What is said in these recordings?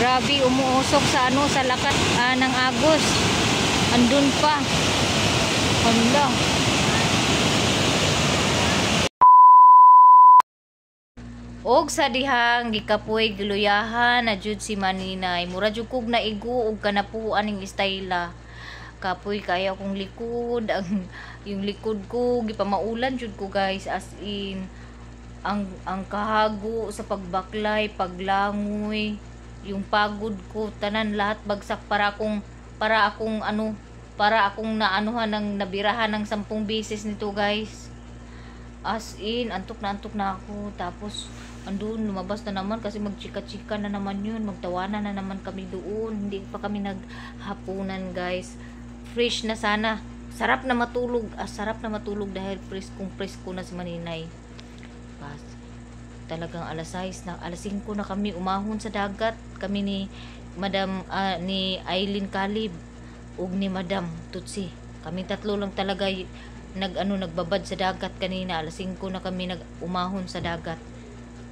Grabe, umuusok sa ano, sa lakas ng agos. Andun pa. Hala. Og sa dihang gikapoy giluyahan na jud si Maninay. Mura jud kog naigo og kanapuan ning istayla. Kapoy kaya akong likod, yung likod ko gipamaulan jud ko guys, as in ang kahago sa pagbaklay, paglangoy, yung pagod ko tanan lahat bagsak para akong naanuhan ng nabirahan ng 10 beses nito guys. As in antok na ako. Tapos andun lumabas na naman kasi magchika-chika na naman yun, magtawanan na naman kami doon, hindi pa kami naghapunan guys. Fresh na sana, sarap na matulog dahil presko na si Maninay. Pas, talagang alas 6 na, alas 5 na kami umahon sa dagat, kami ni Madam ni Aileen Calib ug ni Madam Tutsi. Kami tatlo lang talaga nagbabad sa dagat kanina. Alas 5 na kami umahon sa dagat.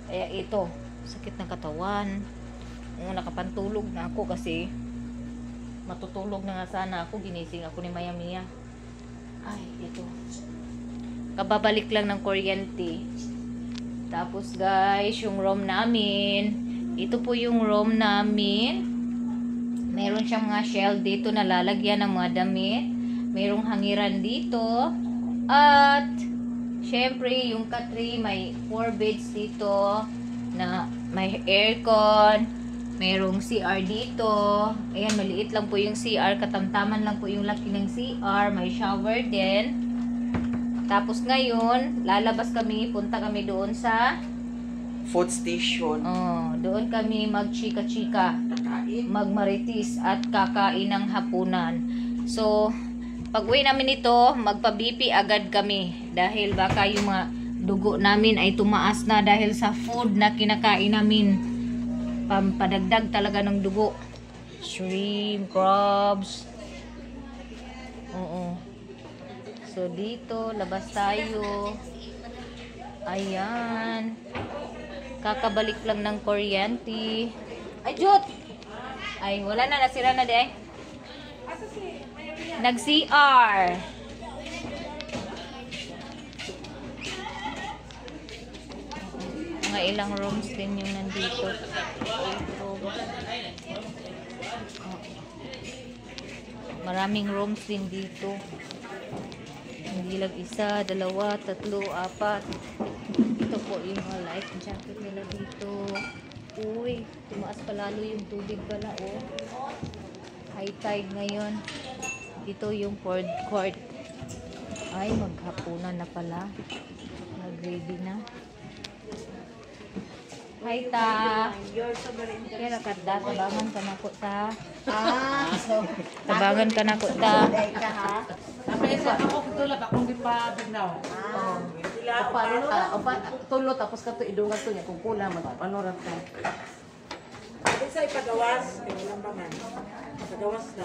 Kaya ito, sakit ng katawan. Nakapantulog na ako kasi matutulog na nga sana ako. Ginising ako ni Maya Mia. Ay, ito. Kababalik lang ng kuryente. Tapos guys, yung room namin. Ito po yung room namin. Meron siyang mga shell dito na lalagyan ng mga damit. Merong hangiran dito. At syempre yung katri may 4 beds dito na may aircon. Merong CR dito. Ayan, maliit lang po yung CR. Katamtaman lang po yung laki ng CR. May shower din. Tapos ngayon, lalabas kami. Punta kami doon sa food station. Doon kami magchika-chika. Magmaritis at kakain ng hapunan. So, pag uwi namin ito, magpa-BP agad kami. Dahil baka yung mga dugo namin ay tumaas na dahil sa food na kinakain namin. Pampadagdag talaga ng dugo. Shrimp, crabs. Oo. So, dito, labas tayo. Ayan. Kakabalik lang ng kuryente. Ay, Jut! Ay, wala na. Nasira na di ay. Nag-CR. Mga ilang rooms din yung nandito. Maraming rooms din dito. Hindi lang 1, 2, 3, 4. Ito po yung mga life jacket nila dito. Uy, tumaas pa lalo yung tubig pala, oh. High tide ngayon. Dito yung food court. Ay, maghapunan na pala. Nag-ready na. Hi, ta. Kaya nakadda, tabangan ka na ko, ta. Tabangan ka na ko, ta. Ako tulad akong di pa bignaw. Tulo tapos ka to idungan to niya kung kulang magpanoran ka. Isa ipagawas, kaya walang bangan. Pagawas na.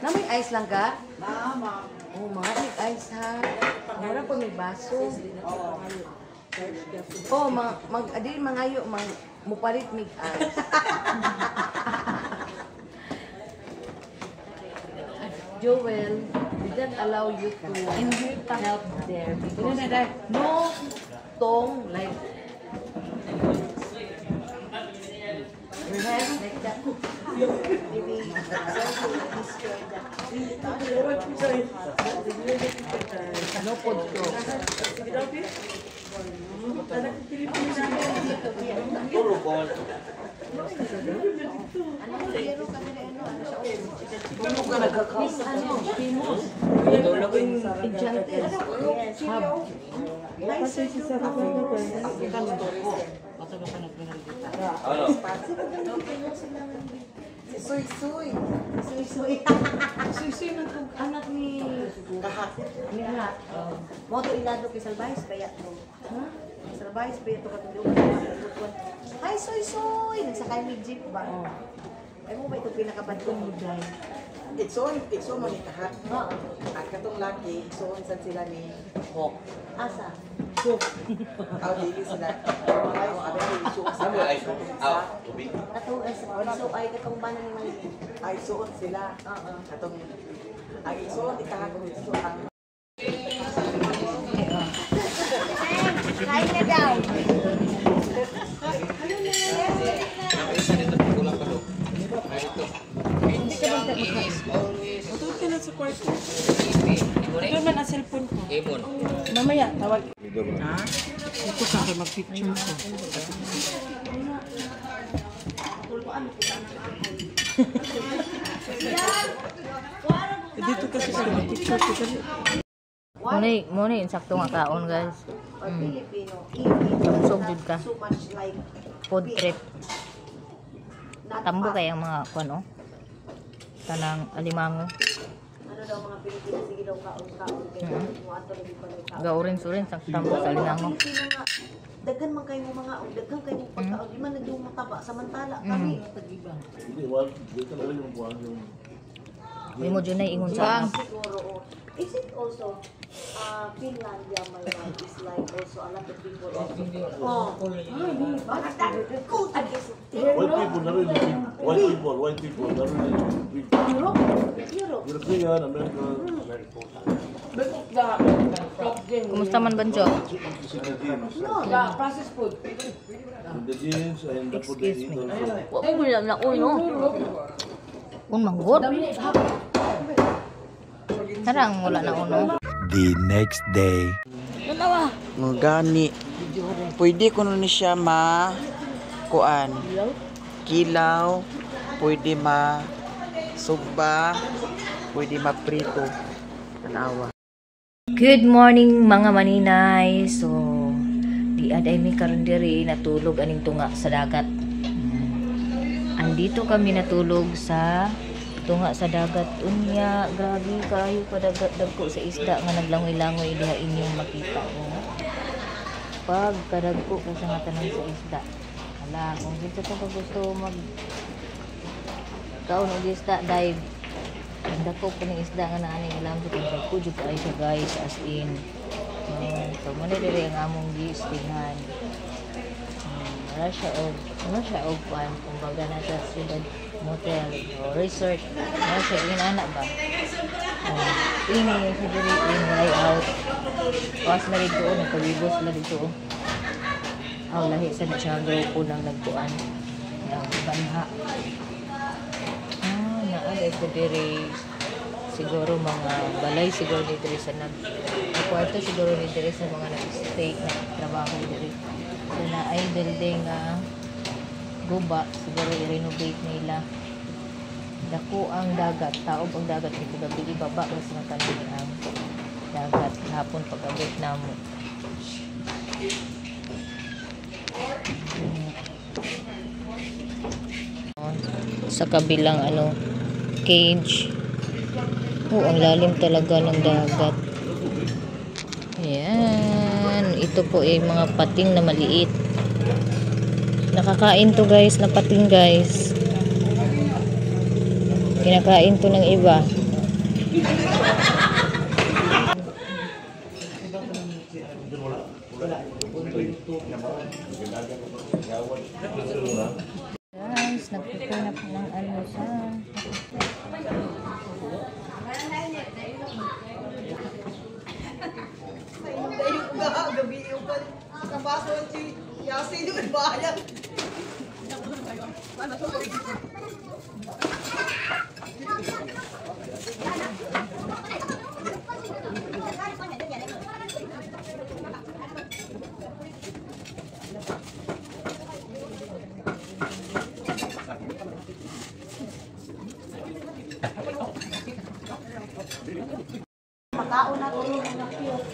Namay ice lang ka? Mama. Oh, mga ice ha. Meron po may baso. Oh, adi mangayo mupalit mig ice. Joel, we don't allow you to help there because no tong like we have like that. Maybe no pod to. Suy-suy. Suy-suy ng anak ni Nihat. Mo to ilado kay Salbais kaya to. Ha? Salbais pa ito katulog. Hi soy. Nagsakay mig jeep ba? Ay mo ba ito pinakabadtong muday? Itso mo ni kahat. At katong laki, itsoon sad sila ni Hawk. Asa? Aw dili sila. Ay, abi itso sa So ay katong banan ni Mali. Ay suot sila. Katong ang isuot ikahagod so ang Kain na daw. Matulog ka na sa kwarto. Ito man ang cellphone ko. Mamaya, tawag. Ha? Ito sa akin mag-picture ko. Dito kasi sa mag-picture ko. Muna yung sakto nga kaon guys. Or Filipino. Busog jud ka. So much like Food trip. not Tambo fast. kayang mga kuno. Tanang alimango. Ano daw mga Pilipino sige daw kaon-kaon kaya mo ato lagi pa may kaon. Gaurin-surin sa tambo sa alimango. Pilipino nga daghan man kayo mga daghan kayo pagkaon di man nagdung mataba samantala kami tagiba. May mo dyan na ingon sa Siguro is it also Finlandia my life is like also a lot of people White people, not really big. Europe European, American, Kumusta man Banjo? Processed food. and the jeans, and the food they eat also. Wa ko lang na uno. Un manggod. Tarang wala na uno. The next day. Mga gani. Pwede ko na siya kuan. Kilaw. Pwede sugba. Pwede prito. Tanawa. Good morning mga maninay. So, di aday mi karon diri natulog aning tunga sa dagat. Andito kami natulog sa tunga sa dagat. Unya, grabe kayo kadagko sa isda nga naglangoy-langoy diha inyong makita ko. Pag kadagko ko sa nga tanan sa isda. Hala, kung dito ko gusto mag kaon og isda dive. Ang dako po ng isda nga naaning ilam sa kung kujud ay siya guys as in. So muna diri ang among giistingan. Wala siya og kuan kumbaga na sa siyudad motel o resort. Wala siya inana ba? Ini sa diri in way out. Pas na rin doon, nagpabibos na rin doon. Lahi sa na siya grupo ng nagkuan. Yung banha. Naalay ko diri siguro mga balay siguro ni diri sa kwarto siguro ni diri sa mga nag-stay na trabaho diri. So na ay building guba siguro i-renovate nila. Dako ang dagat, taob ang dagat ni gabi ibaba ko sa kanila ang dagat hapon pag-abot namo. Sa kabilang cage. Ang lalim talaga ng dagat. Ayan. Ito po ay mga pating na maliit. Nakakain to guys, na pating guys. Kinakain to ng iba. Guys, nagpipunap ng siya. Gabi yung kabaso si Yasin yung bayan. Pagkaon natin yung mga cute.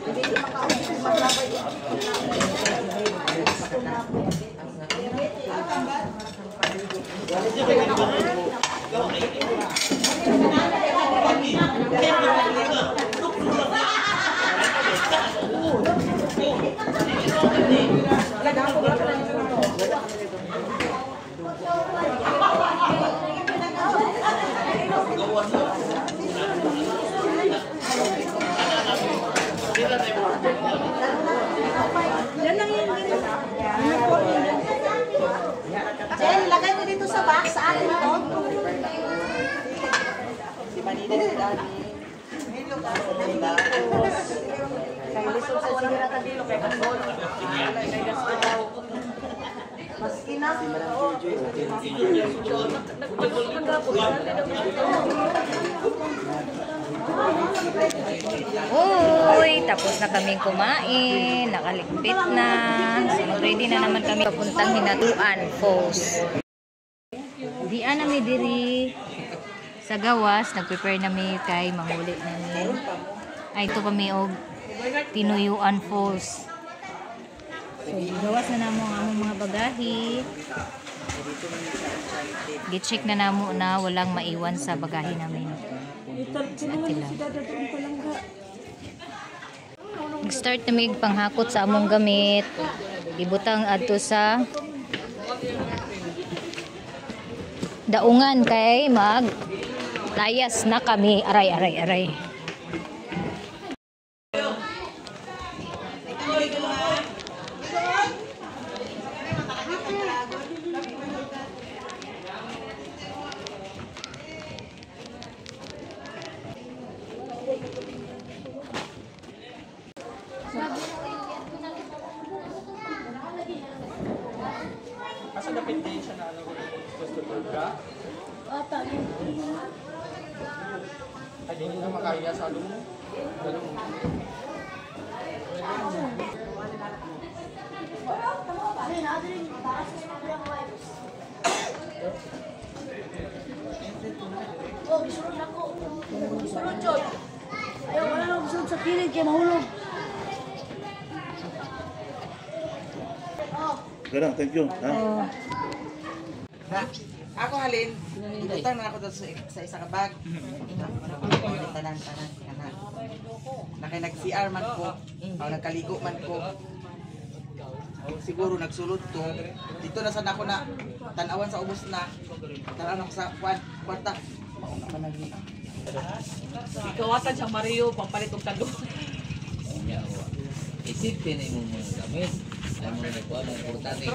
Hindi makaon yung maglabay. ba? Sa akin to? Si Manila si Dani. Kaya lisod sa sinira ka dilo kay Gasol. Kay Gasol daw. Maski na. Uy, tapos na kaming kumain, nakaligpit na. So, ready na naman kami papuntang Hinatuan Falls. Diyan na mi diri sa gawas, nag-prepare na mi kay mahuli namin. Ay, ito kami og Tinuyuan Falls. So, gawas na namo ang among mga bagahe. Gi-check na namo na walang maiwan sa bagahe namin. Nag-start na mig panghakot sa among gamit. Ibutang adto sa daungan kay mag layas na kami. Aray. Asa dapat din siya na ano gusto ko ka? Ay, hindi na makaya sa alum mo. Oh, gisulod ako. Gisulod, Joy. Ayaw, wala na gisulod sa kilid kaya mahulog. Ganun, thank you. Ha? Na, ako halin, ibutang na ako doon sa isang bag. Tanan. Nag-CR man ko, o nagkaligo man ko. Siguro nagsulod to. Dito na sana ako na tanawan sa ubos na. Tanawan ako sa kwarta. Mauna man lagi. Ikawatan siyang Mario, pampalit og talo. Isipin mo mga gamit. Alam mo na kuha, mga importante.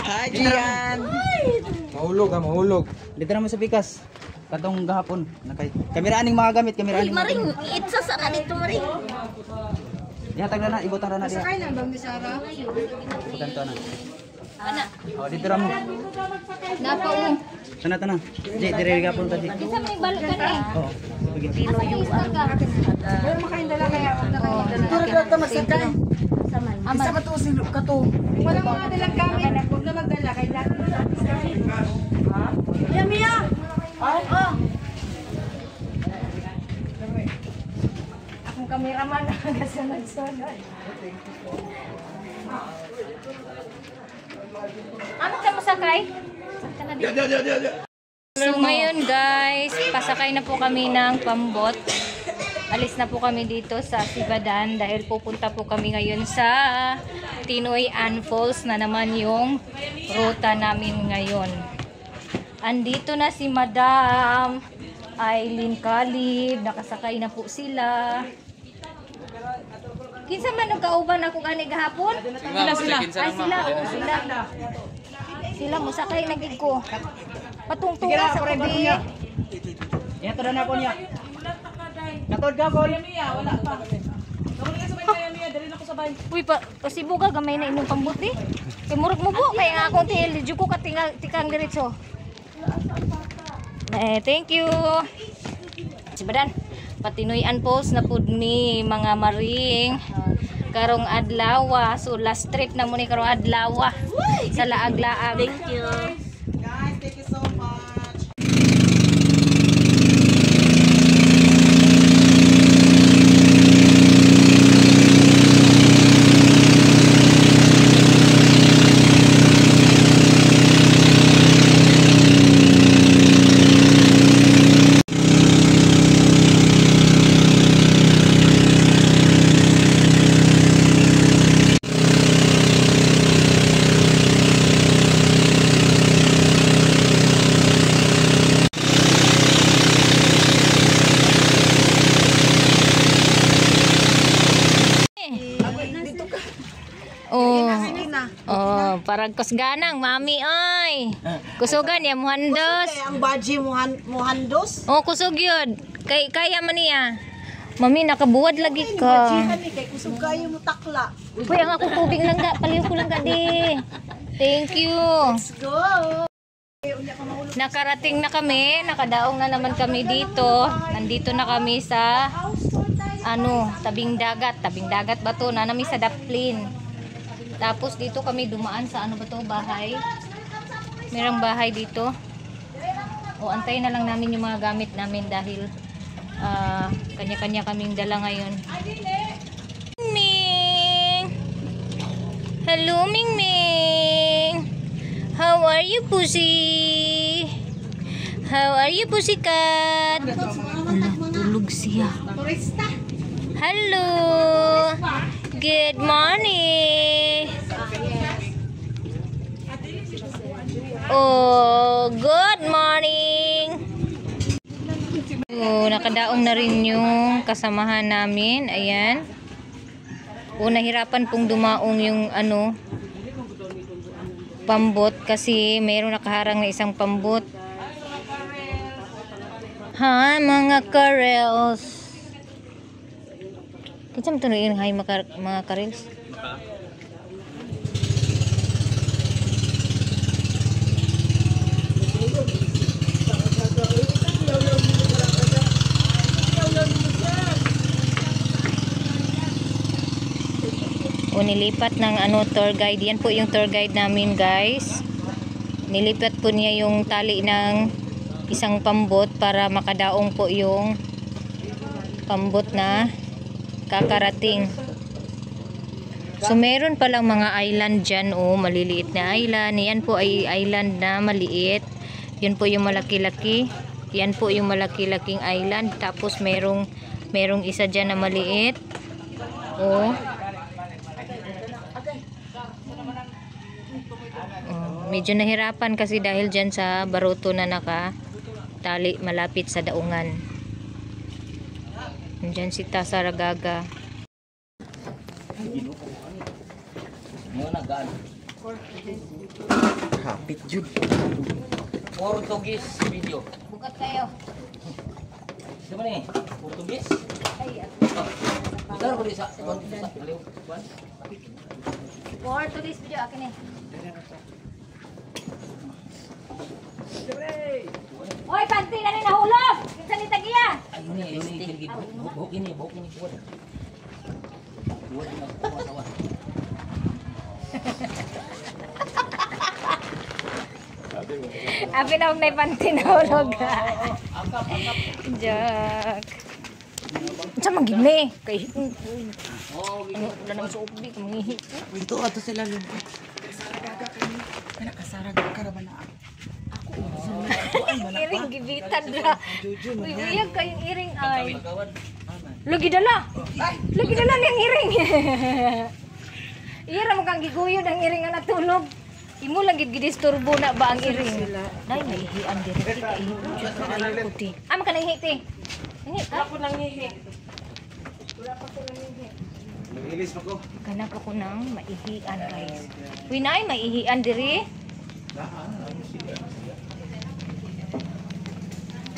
Hi, Gian! Mahulog. Dito naman sa bikas. Katong gahapon. Kameraan ng mga gamit. Kameraan ng Maring, itsa sa kanito Maring. Ihatag na na, ibutang na diha. Sakay na bang ni Sarah? Ibutang to na. Ana, Oh, dito ra mo. napaw. Sana to na. Di, dire gapon ta di. Kinsa may balot ka ni? Oh. Sige. Tinuyuan ka. Pero makain dala kaya ako na kayo. Dito na ka magsakay. Isa man to si Kato. Wala mga dalang gamit. Huwag na magdala. Kailangan mo sa atin. Mia! Oh! Akong kameraman na nagasunod-sunod. Ano ka masakay? So ngayon guys, pasakay na po kami ng pambot. Alis na po kami dito sa Sibadan dahil pupunta po kami ngayon sa Tinuyuan Falls na naman yung ruta namin ngayon. Andito na si Madam Aileen Calib, nakasakay na po sila. Kinsa man ang kauban ako gani gahapon? Sila. Ay sila, oo sila. Sila mo sakay na gid ko. Patungtungan sa kubi. Ihatag na ko niya. Katod ka ko. Wala pa. Kamuli ka sabay kaya Mia. Dali na ko sabay. Uy, pasibo ka gamay na inyong pambuti. Kay murag mo po kay nga akong tiil di ko tikang diretso. Thank you. Sibadan. Tinuyuan Falls na pud ni mga maring karong adlaw. So last trip na mo ni karong adlaw sa laag-laag. Thank you. Guys, thank you so much. Murag kusganang, mami, ay. Kusugan ya, muhandos. Kaya ang baji muhandos. Oh, kusog yun. Kaya man niya. Mami, nakabuwad lagi ka. Bajihan ni kay kusog kayo mo takla. Uy, ang ako tubig lang ga. Paliw ko lang ga di. Thank you. Let's go. Nakarating na kami. Nakadaong na naman kami dito. Nandito na kami sa tabing dagat. Tabing dagat ba to? Na namin sa Daplin. Tapos dito kami dumaan sa ano ba to? Bahay. Merong bahay dito. O, antayin na lang namin yung mga gamit namin dahil kanya-kanya kaming dala ngayon. Ming! Hello, Ming Ming! How are you, pussy? How are you, pussycat? Tulog siya. Hello! Good morning! Oh, good morning! Oh, nakadaong na rin yung kasamahan namin. Ayan. Oh, nahirapan pong dumaong yung pambot kasi mayroong nakaharang na isang pambot. Hi, mga karels. Kinsa man to na hi mga karels? O, nilipat ng tour guide. Yan po yung tour guide namin, guys. Nilipat po niya yung tali ng isang pambot para makadaong po yung pambot na kakarating. So meron palang mga island dyan, maliliit na island. Yan po ay island na maliit. Yun po yung malaki-laki. Yan po yung malaki-laking island. Tapos merong isa dyan na maliit. Medyo nahirapan kasi dahil dyan sa baruto na nakatali malapit sa daungan. Dyan si Tasaragaga. Kapit jud. Portugese video. Bukat kayo. Di ba ni? Portugese? Ay, Betul ko di sa aliw. Portugese video akin eh. Hoy, panty na rin nahulog! Kinsa ni tagiya? Ayun ni, buhok ini buat. Buat na sawa. Abi na huwag na panty nahulog. Jack. Sa magigme. Kay wala nang suubi kung mangihi. Ito ato sila lumpo. Kasaraga kami. Nakasaraga karabana. Iring gibitan ra. Uy, uyag kayong iring ay. Lagi dala niyang iring. Iya ra mo kang giguyod ang iring nga natulog. Imo lang gid gidisturbo na ba ang iring? Nay maihian diri kay ihi puti. Am ka nang hiti. Ini ako nang hihi. Wala pa ko nang hihi. Nag-ilis pa ko. Kana pa ko nang maihian guys. Uy nay maihian diri.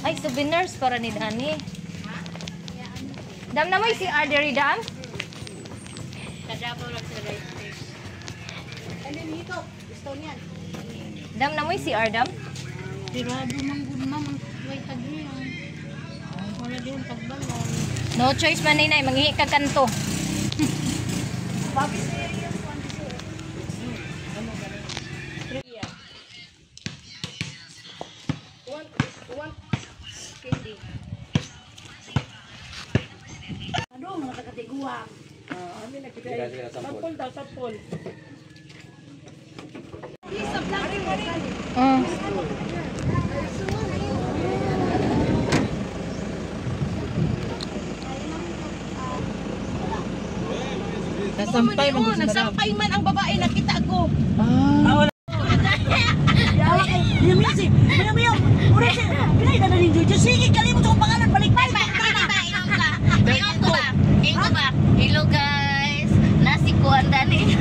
Ay, souvenirs para ni Dani. Dam na mo si Arderi Dam? Kadabaw lang sa right face. Ano nito? Gusto niyan. Dam na mo si Ardam? Tirado mang good ma'am. Way tagri. Wala din tagbalon. No choice man ninay, manghihi ka kanto. Babi serious one. Ano mga taga-tiguang? Amin na kita. Sampol daw, sampol. Nasampay man gusto Nagsampay man ang babae, nakita ko. Hello guys. Nasi ko andali.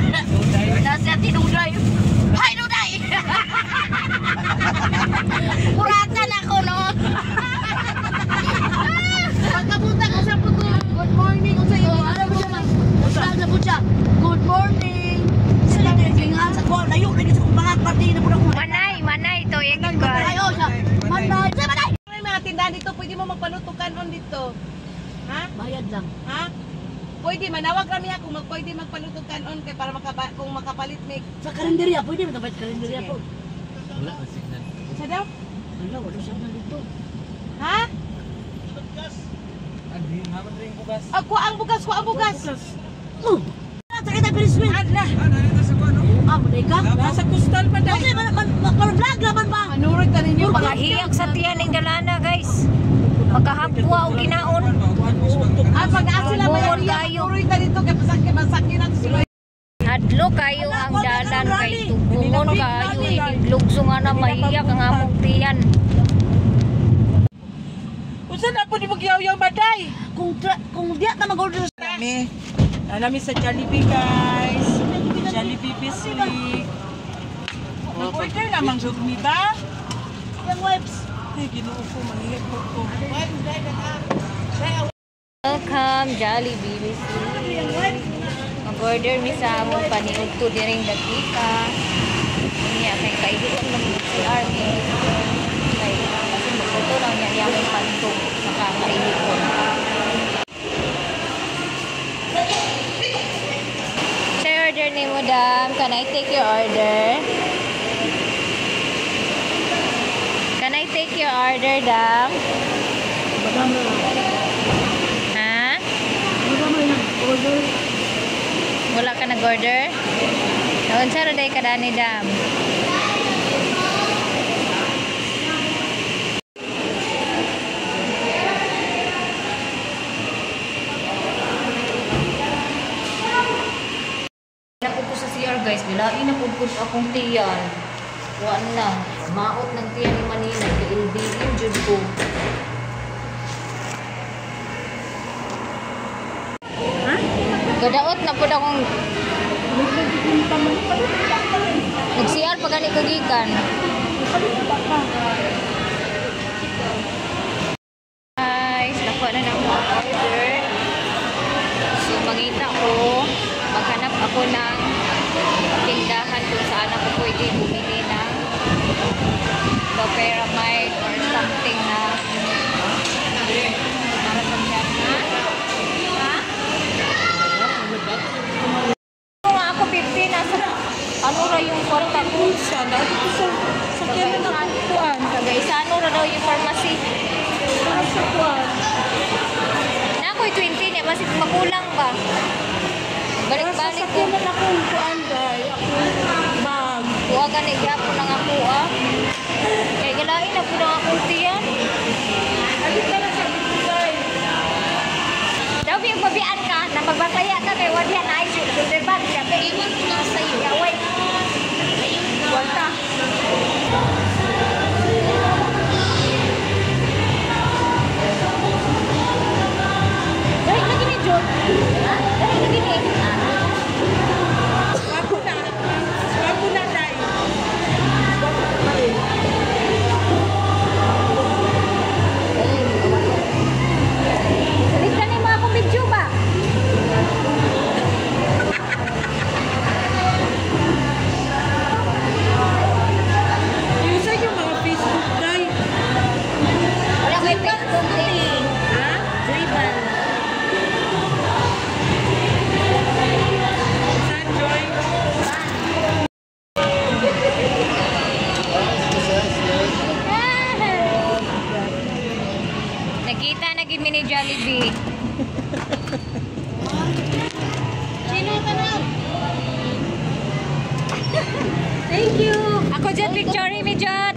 Nasi ati nuday. kanon dito. Ha? Bayad lang. Ha? Pwede manawag kami ako pwede magpaluto kanon kay para kung makapalit mig. Sa karinderya, pwede magkapit karinderya po. Wala ang signal. Sa daw? Wala, wala siya na dito. Ha? Andi, naman rin bugas. Kuha ang bugas, kuha ang bugas. Oh! Sakit ang perismin! Adla. Ah, mulay ka? Nasa kustal pa dai. Okay, mag-vlog naman ba? Manurot na ninyo Mga hiyag sa tiyan ng dalana, guys. Magkahapwa o ginaon. pag naa sila Bumon may kayo. manurot na dito kay masakit na sila. Hadlo kayo ang dalan kay tubungon kayo. Iniglugso nga na mahiyak ang among tiyan. Unsa na po di magyaw-yaw baday? Kung diya na mag-order sa... Nami sa Jollibee guys. Jollibee Bisli. Mag-order naman jud mi ba? Yung wipes. Ay Ginoo ko manghihip ko. Welcome, Jollibee Bisli. Mag-order mi sa among paniudto diring dakika. Niya kay kaihiyon man si Army. Kay kasi magfoto lang niya among panto sa kaihiyon. Order ni Madam. Can I take your order? Can I take your order, Dam? Ha? Wala ka nag-order? Noon sa roday ka dani, Dam. Guys, bilain na pugkod akong tiyan. Kuan lang, maot ng tiyan ni Manina, kailbiin jud ko. Ha? Gadaot na pud akong nag-CR pa gani kagikan. Guys, nakuha na ng order. So, mangita ko, maghanap ako ng tindahan kung saan ako pwede bumili ng Loperamide or something na para sa tiyan. Ha? Kung ako 50 nasa ano ra yung kwarta ko? Sana dito sa kaya na kuan. Kagay sa ano ra daw yung pharmacy? Sa kuan. Na ako'y 20 niya, masig makulang ba? Balik-balik ko. Sa akong kuan day. Ako bag. Kuha ka ni Gapo ng ako kaya galain na po ng akong tiyan. Adi ka na sa bitay. Daw yung babian ka na magbasaya ka kay wala na ay shoulder bag siya kay iwan ko na sa iyo yaway. Wala. Dahil lagi ni John. Dahil lagi ni. Ako na day. Salita ni mo akong video ba? Yung sa yung mga Facebook day. Wala ko yung Facebook eh. Ha? Driven. Sa joy. Nakita na gid mi ni Jollibee. Sino ka na? Thank you. Ako dyan, picture mi dyan.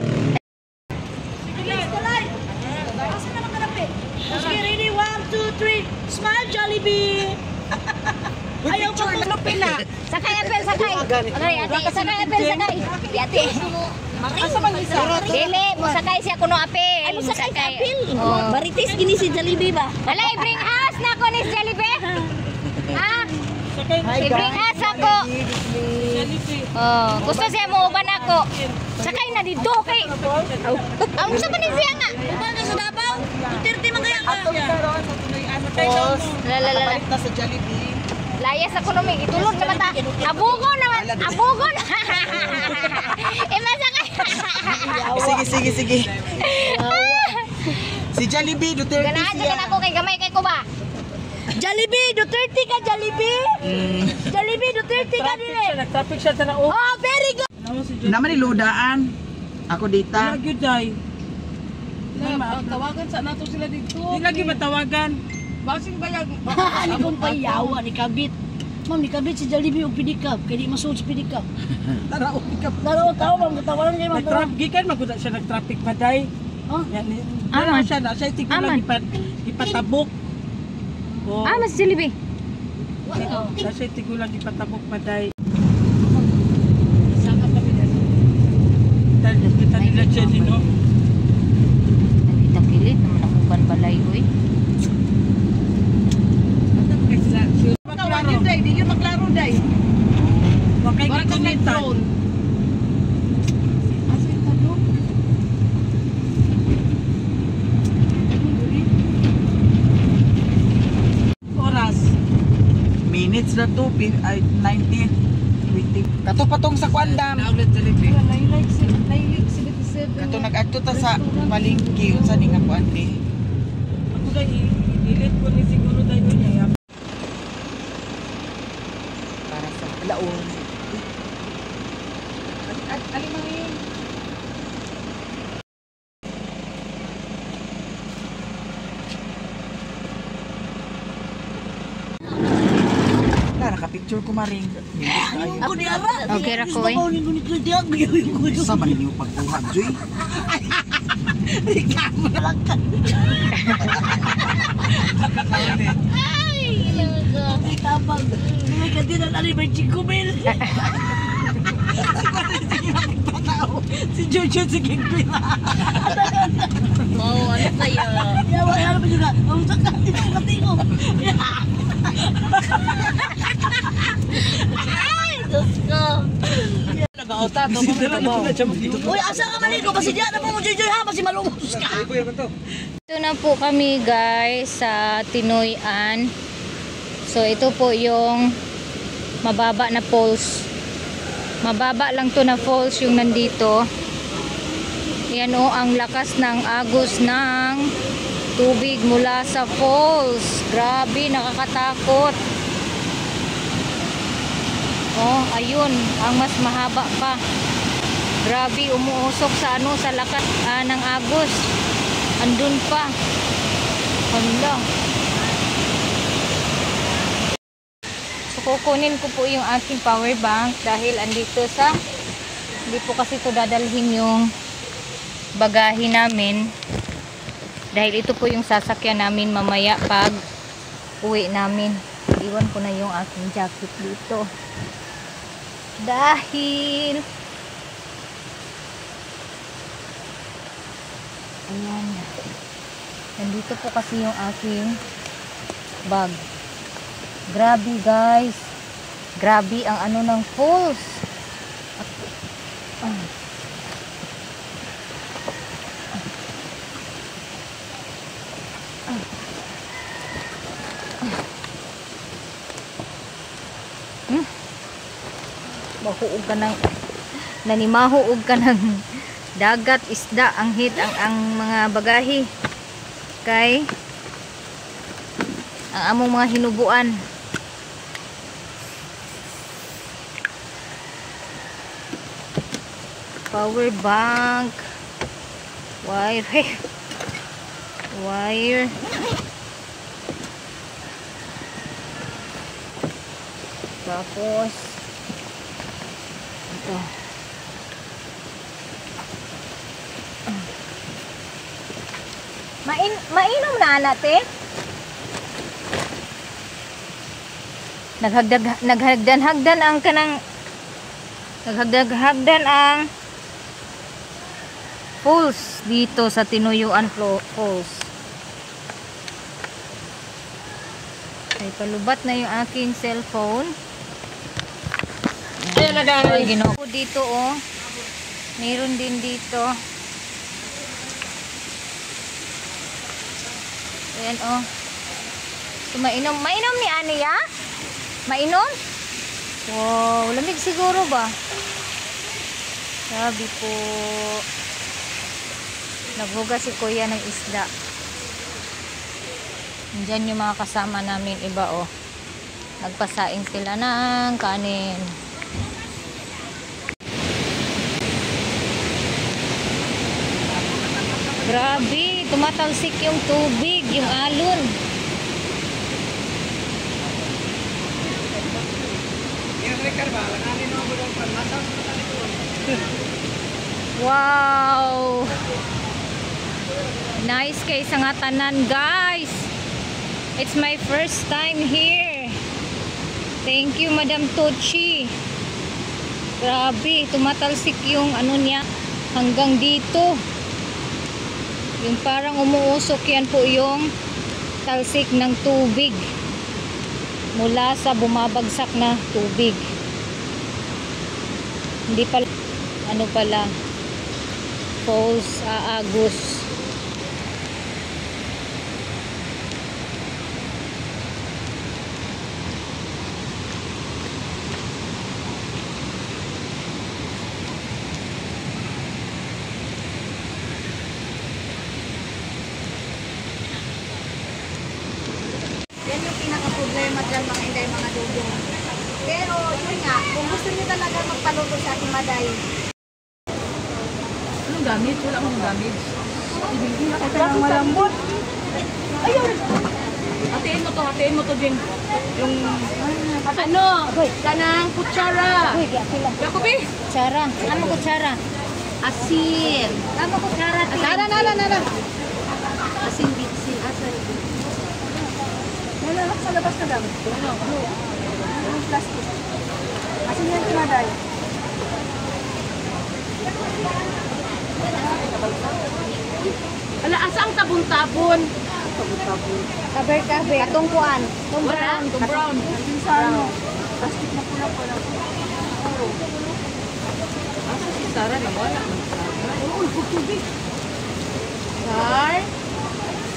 Sige, ready? 1, 2, 3. Smile, Jollibee! Ayaw ko tulupin na. Sakay, Apel, sakay. Okay, ate, sakay, Apel, sakay. Ate. Asa man isa? Dili, mo sakay siya kuno Apel. Ay, sakay ka, Apel. Oh. Baritis gini si Jollibee ba? Alay, bring us na ako ni Jollibee. Ha? Sakay. I-bring us ako. Oh, gusto siya mo uban ako. Sakay na dito kay. Ang sa man siya nga. Uban ka sa Davao? Duterte man kaya ka. Lalalala. Na sa Jollibee. Layas ako nung itulog naman ta. Abugon naman. Abugon. Masakay. Sige. Si Jollibee Duterte Ganahan siya. sa ako kay gamay kay ko ba? Jollibee, Duterte ka, Jollibee. Jollibee, Duterte ka dire. Nag-traffic siya na oh. Oh, very good. Naman iludaan. Ako dita. Lagi day. Tawagan sa nato sila dito. Di lagi matawagan. Basing bayag. Ali kong payawa ni Kabit. Ma'am, ni Kabit si Jollibee og pedicab, kay di masuot si pedicab. Tara, pick up. Daro tao ma'am, tawanan niya ma'am. Nag-traffic gikan magud siya nag-traffic pa day. Oh, Yan. Aman. Siya na siya tigol Aman. lang ipatabok. Oh. Mas Jollibee. Siya tigol lang ipatabok pa day. Saka kami dito. Kita nila Jenny no. Nakita kilit naman akong banbalay oy. Maklaro day, di yun maklaro day. Wa kay Wala kang gitunitan. nag-drone. Asa yung talo? Oras. Minutes na to, ay 19. 20. Kato patong sa Kwandam. Outlet Jollibee. Like 77. Kato nag-adto ta sa palengke unsa ni nga kuan ni. Ako dai i-delete ko ni siguro dai niya. Para sa laon. Alimangin. Kaya naka-picture ko maring. ako ni ara. Okay ra ko, eh. Gusto ko ni Kuya Diag. Sa man niyo pagbuhat, Joy? Ay, tabang. May kadiran ali may chigumil. Si Jojo sige pila. Oh, ano kayo? Yawa yawa pa juga. Ang sakit dito katingo. Ay, Diyos ko. Nag-auta to mo. Uy, asa ka maligo? Kasi diyan na po mo Joy ha, kasi malumos ka. Ito na po kami guys sa Tinoyan. So ito po yung mababa na falls. Mababa lang to na falls yung nandito. Yan o ang lakas ng agos ng tubig mula sa falls. Grabe, nakakatakot. Oh, ayun, ang mas mahaba pa. Grabe, umuusok sa ano, sa lakas ng agos. Andun pa. Hala. So, kukunin ko po yung aking power bank dahil andito sa, hindi po kasi ito dadalhin yung bagahe namin. Dahil ito po yung sasakyan namin mamaya pag uwi namin. Iwan ko na yung aking jacket dito. Dahil ayan, nandito po kasi yung aking bag. Grabe guys, grabe ang ano ng falls. Mahuog ka ng nanimahuog ka ng dagat, isda, ang hit ang mga bagahe kay ang among mga hinubuan. Power bank, wire tapos ito mainom na natin. Naghagdan ang kanang naghagdan ang falls dito sa Tinuyuan Falls. Ay, palubat na yung aking cellphone. Ayan na guys. Ay, ginoo ko dito oh. Meron din dito. Ayan oh. So, mainom ni Aniya? Mainom? Wow, lamig siguro ba? Sabi po. Naghugas si Kuya ng isda. Diyan yung mga kasama namin iba, oh. Nagpasaing sila ng kanin. Grabe, tumatalsik yung tubig, yung alon. Wow! Nice kay sa nga tanan, guys. It's my first time here. Thank you, Madam Tochi. Grabe, tumatalsik yung ano niya hanggang dito. Yung parang umuusok, yan po yung talsik ng tubig mula sa bumabagsak na tubig. Hindi pala, ano pala, falls Agus. Yan yung pinaka-problema dyan mga inday, mga dudong. Pero yun nga, kung gusto niyo talaga magpaluto sa ating maday, Anong gamit? Wala akong gamit. ito lang malambot. Ayun! Hatiin mo to, Jing. Yung, ano? Kanang kutsara. Jacobi? Kutsara. Ano kutsara? Asin. Ano kutsara? Nala. Asin bitsin, asin. Nala, sa labas na lang. Ano? Yung plastic. Asin yan kumaday. Ala, asa ang tabon-tabon? Kaber-kaber. Katungkuan. Wala, itong brown. Sa ano? Plastic na pula-pula. Asa si Sarah na wala. Oo, tubig. Sar?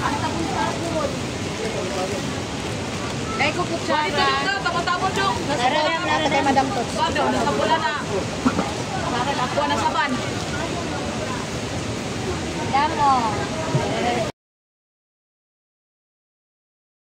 Ang tabon-tabon. Eh, kukutsara. Dito, tapon-tapon, Jong. Nasa Nasa kay Madam Tots. Bago, nasa pula na. Bakit ako na saban? Damo.